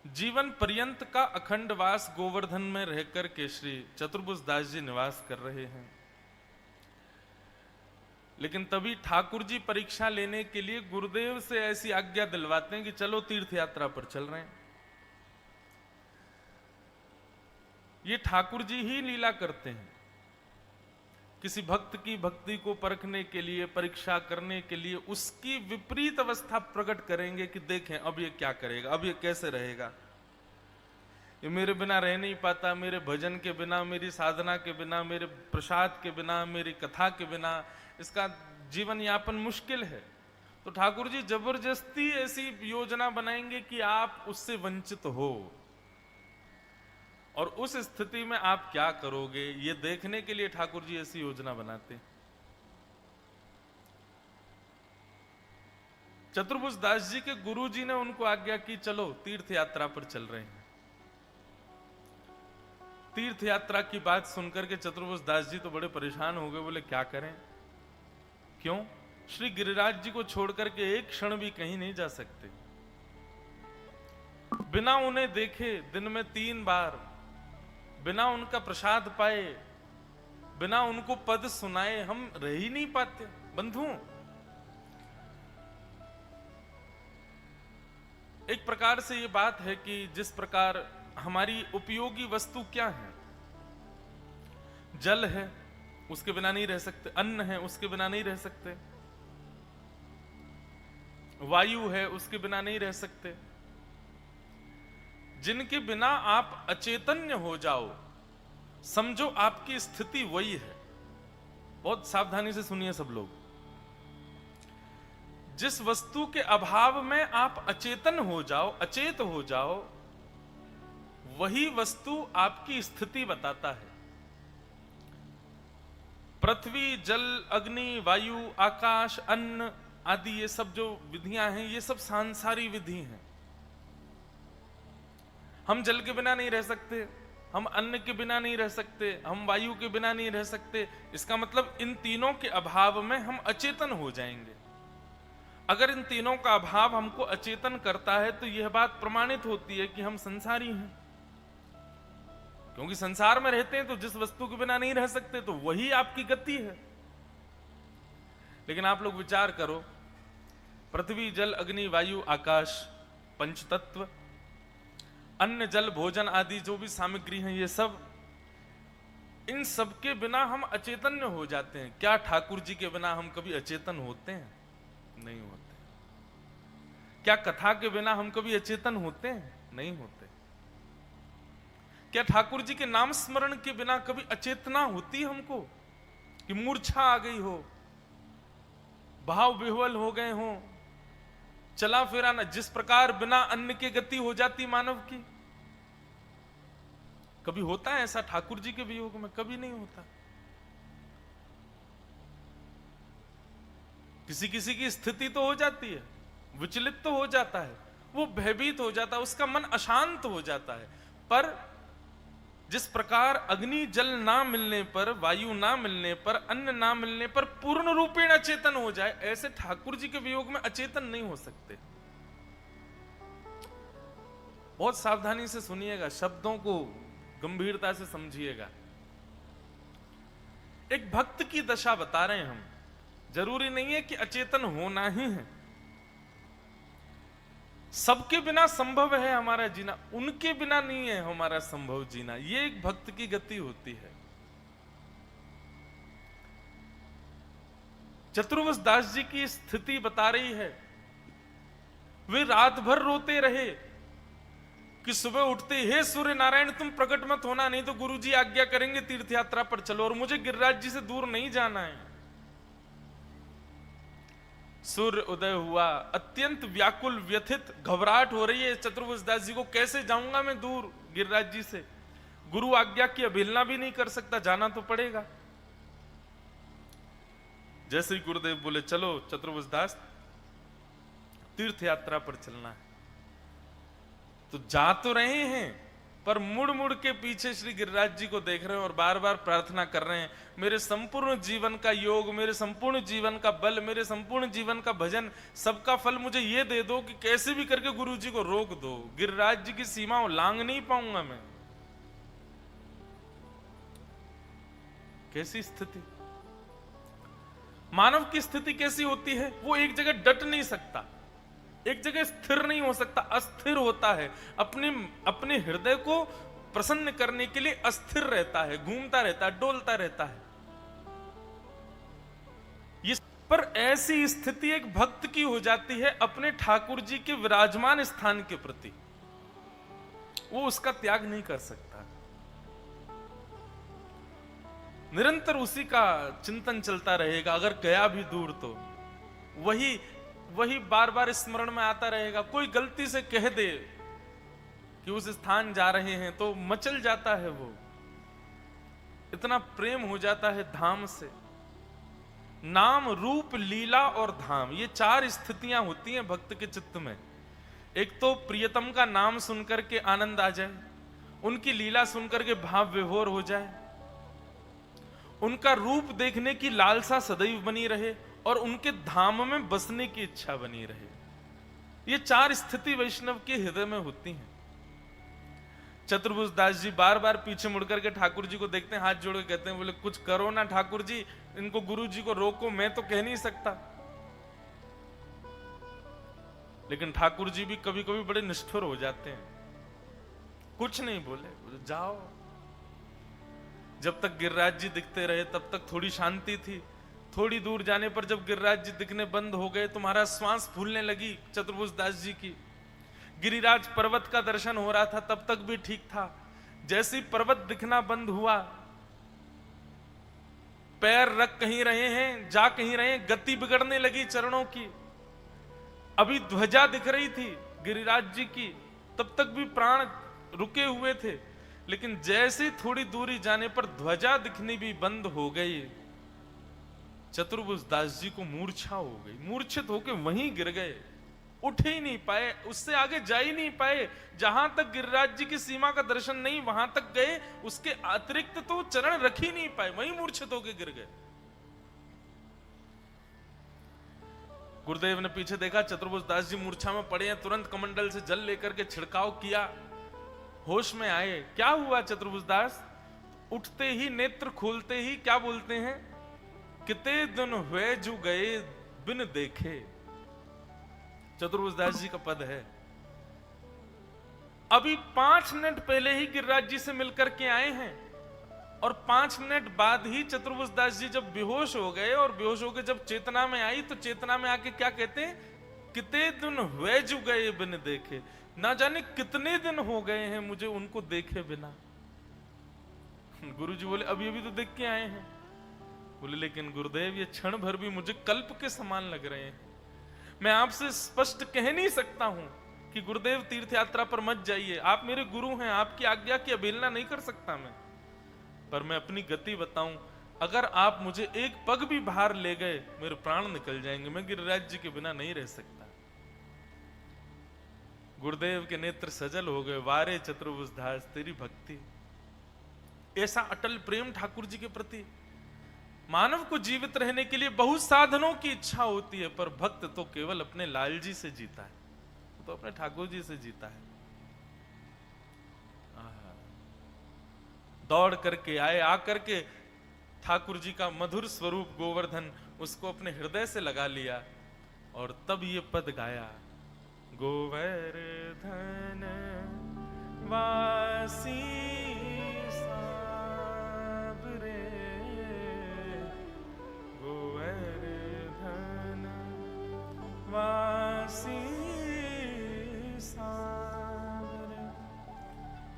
जीवन पर्यंत का अखंड वास गोवर्धन में रहकर के श्री चतुर्भुज दास जी निवास कर रहे हैं। लेकिन तभी ठाकुर जी परीक्षा लेने के लिए गुरुदेव से ऐसी आज्ञा दिलवाते हैं कि चलो तीर्थ यात्रा पर चल रहे हैं। ये ठाकुर जी ही लीला करते हैं। किसी भक्त की भक्ति को परखने के लिए, परीक्षा करने के लिए उसकी विपरीत अवस्था प्रकट करेंगे कि देखें अब ये क्या करेगा, अब ये कैसे रहेगा। ये मेरे बिना रह नहीं पाता, मेरे भजन के बिना, मेरी साधना के बिना, मेरे प्रसाद के बिना, मेरी कथा के बिना इसका जीवन यापन मुश्किल है। तो ठाकुर जी जबरदस्ती ऐसी योजना बनाएंगे कि आप उससे वंचित हो, और उस स्थिति में आप क्या करोगे ये देखने के लिए ठाकुर जी ऐसी योजना बनाते। चतुर्भुज दास जी के गुरु जी ने उनको आज्ञा की चलो तीर्थ यात्रा पर चल रहे हैं। तीर्थ यात्रा की बात सुनकर के चतुर्भुज दास जी तो बड़े परेशान हो गए, बोले क्या करें। क्यों? श्री गिरिराज जी को छोड़कर के एक क्षण भी कहीं नहीं जा सकते। बिना उन्हें देखे दिन में 3 बार, बिना उनका प्रसाद पाए, बिना उनको पद सुनाए हम रह ही नहीं पाते। बंधुओं, एक प्रकार से ये बात है कि जिस प्रकार हमारी उपयोगी वस्तु क्या है, जल है उसके बिना नहीं रह सकते, अन्न है उसके बिना नहीं रह सकते, वायु है उसके बिना नहीं रह सकते। जिनके बिना आप अचेतन्य हो जाओ, समझो आपकी स्थिति वही है। बहुत सावधानी से सुनिए सब लोग। जिस वस्तु के अभाव में आप अचेतन हो जाओ, अचेत हो जाओ, वही वस्तु आपकी स्थिति बताता है। पृथ्वी, जल, अग्नि, वायु, आकाश, अन्न आदि ये सब जो विधियां हैं, ये सब सांसारिक विधि हैं। हम जल के बिना नहीं रह सकते, हम अन्न के बिना नहीं रह सकते, हम वायु के बिना नहीं रह सकते। इसका मतलब इन तीनों के अभाव में हम अचेतन हो जाएंगे। अगर इन तीनों का अभाव हमको अचेतन करता है तो यह बात प्रमाणित होती है कि हम संसारी हैं। क्योंकि संसार में रहते हैं तो जिस वस्तु के बिना नहीं रह सकते तो वही आपकी गति है। लेकिन आप लोग विचार करो, पृथ्वी, जल, अग्नि, वायु, आकाश, पंचतत्व, अन्न, जल, भोजन आदि जो भी सामग्री हैं, ये सब, इन सब के बिना हम अचेतन्य हो जाते हैं। क्या ठाकुर जी के बिना हम कभी अचेतन होते हैं? नहीं होते। क्या कथा के बिना हम कभी अचेतन होते हैं? नहीं होते। क्या ठाकुर जी के नाम स्मरण के बिना कभी अचेतना होती हमको कि मूर्छा आ गई हो, भाव विह्वल हो गए हो, चला फिरा ना, जिस प्रकार बिना अन्न के गति हो जाती मानव की, कभी होता है ऐसा ठाकुर जी के वियोग में? कभी नहीं होता। किसी किसी की स्थिति तो हो जाती है, विचलित तो हो जाता है, वो भयभीत हो जाता है, उसका मन अशांत हो जाता है। पर जिस प्रकार अग्नि जल ना मिलने पर, वायु ना मिलने पर, अन्न ना मिलने पर पूर्ण रूपेण अचेतन हो जाए, ऐसे ठाकुर जी के वियोग में अचेतन नहीं हो सकते। बहुत सावधानी से सुनिएगा, शब्दों को गंभीरता से समझिएगा। एक भक्त की दशा बता रहे हैं हम। जरूरी नहीं है कि अचेतन होना ही है। सबके बिना संभव है हमारा जीना, उनके बिना नहीं है हमारा संभव जीना। ये एक भक्त की गति होती है। चतुर्भुज दास जी की स्थिति बता रही है। वे रात भर रोते रहे कि सुबह उठते, हे सूर्य नारायण तुम प्रकट मत होना, नहीं तो गुरुजी आज्ञा करेंगे तीर्थ यात्रा पर चलो, और मुझे गिरिराज जी से दूर नहीं जाना है। सूर्य उदय हुआ, अत्यंत व्याकुल, व्यथित, घबराहट हो रही है चतुर्भुज दास जी को, कैसे जाऊंगा मैं दूर गिरिराज जी से। गुरु आज्ञा की अवहेलना भी नहीं कर सकता, जाना तो पड़ेगा। जैसे ही गुरुदेव बोले चलो चतुर्भुज दास तीर्थ यात्रा पर चलना है, तो जा तो रहे हैं पर मुड़ मुड़ के पीछे श्री गिरिराज जी को देख रहे हैं और बार बार प्रार्थना कर रहे हैं, मेरे संपूर्ण जीवन का योग, मेरे संपूर्ण जीवन का बल, मेरे संपूर्ण जीवन का भजन, सबका फल मुझे ये दे दो कि कैसे भी करके गुरु जी को रोक दो, गिरिराज जी की सीमा लांघ नहीं पाऊंगा मैं। कैसी स्थिति, मानव की स्थिति कैसी होती है? वो एक जगह डट नहीं सकता, एक जगह स्थिर नहीं हो सकता, अस्थिर होता है, अपने हृदय को प्रसन्न करने के लिए अस्थिर रहता है, घूमता रहता है, डोलता रहता है। पर ऐसी स्थिति एक भक्त की हो जाती है अपने ठाकुर जी के विराजमान स्थान के प्रति, वो उसका त्याग नहीं कर सकता, निरंतर उसी का चिंतन चलता रहेगा। अगर गया भी दूर तो वही बार बार स्मरण में आता रहेगा। कोई गलती से कह दे कि उस स्थान जा रहे हैं तो मचल जाता है, वो इतना प्रेम हो जाता है धाम से। नाम, रूप, लीला और धाम, ये 4 स्थितियां होती हैं भक्त के चित्त में। एक तो प्रियतम का नाम सुनकर के आनंद आ जाए, उनकी लीला सुनकर के भाव विभोर हो जाए, उनका रूप देखने की लालसा सदैव बनी रहे और उनके धाम में बसने की इच्छा बनी रहे। ये 4 स्थिति वैष्णव के हृदय में होती हैं। चतुर्भुज दास जी बार बार पीछे मुड़कर के ठाकुर जी को देखते हैं, हाथ जोड़ के कहते हैं, बोले कुछ करो ना ठाकुर जी, इनको गुरु जी को रोको, मैं तो कह नहीं सकता। लेकिन ठाकुर जी भी कभी कभी बड़े निष्ठुर हो जाते हैं, कुछ नहीं बोले, जाओ। जब तक गिरिराज जी दिखते रहे तब तक थोड़ी शांति थी। थोड़ी दूर जाने पर जब गिरिराज जी दिखने बंद हो गए तुम्हारा श्वास फूलने लगी चतुर्भुज दास जी की। गिरिराज पर्वत का दर्शन हो रहा था तब तक भी ठीक था, जैसे ही पर्वत दिखना बंद हुआ, पैर रख कहीं रहे हैं, जा कहीं रहे हैं, गति बिगड़ने लगी चरणों की। अभी ध्वजा दिख रही थी गिरिराज जी की, तब तक भी प्राण रुके हुए थे, लेकिन जैसे थोड़ी दूरी जाने पर ध्वजा दिखनी भी बंद हो गई, चतुर्भुज दास जी को मूर्छा हो गई। मूर्छित होकर वहीं गिर गए, उठ ही नहीं पाए, उससे आगे जा ही नहीं पाए। जहां तक गिरिराज जी की सीमा का दर्शन नहीं वहां तक गए, उसके अतिरिक्त तो चरण रख ही नहीं पाए, वहीं मूर्छित होकर गिर गए। गुरुदेव ने पीछे देखा, चतुर्भुज दास जी मूर्छा में पड़े हैं, तुरंत कमंडल से जल लेकर के छिड़काव किया, होश में आए। क्या हुआ चतुर्भुज दास? उठते ही, नेत्र खोलते ही क्या बोलते हैं? कितने दिन हुए जो गए बिन देखे। चतुर्भुज दास जी का पद है। अभी 5 मिनट पहले ही गिरिराज जी से मिलकर के आए हैं और 5 मिनट बाद ही चतुर्भुज दास जी जब बेहोश हो गए और बेहोश होकर जब चेतना में आई तो चेतना में आके क्या कहते हैं? कितने दिन हुए जो गए बिन देखे। ना जाने कितने दिन हो गए हैं मुझे उनको देखे बिना। गुरु जी बोले अभी अभी तो देख के आए हैं। बोले लेकिन गुरुदेव ये क्षण भर भी मुझे कल्प के समान लग रहे हैं। मैं आपसे स्पष्ट कह नहीं सकता हूं कि गुरुदेव तीर्थ यात्रा पर मत जाइए, आप मेरे गुरु हैं, आपकी आज्ञा की अवहेलना नहीं कर सकता मैं, पर मैं अपनी गति बताऊं, अगर आप मुझे एक पग भी बाहर ले गए मेरे प्राण निकल जाएंगे, मैं गिरिराज जी के बिना नहीं रह सकता। गुरुदेव के नेत्र सजल हो गए, वारे चतुर्भुज दास तेरी भक्ति। ऐसा अटल प्रेम ठाकुर जी के प्रति। मानव को जीवित रहने के लिए बहुत साधनों की इच्छा होती है, पर भक्त तो केवल अपने लाल जी से जीता है, तो अपने ठाकुर जी से जीता है। दौड़ करके आए, आकर के ठाकुर जी का मधुर स्वरूप गोवर्धन उसको अपने हृदय से लगा लिया और तब ये पद गाया, गोवर्धन वासी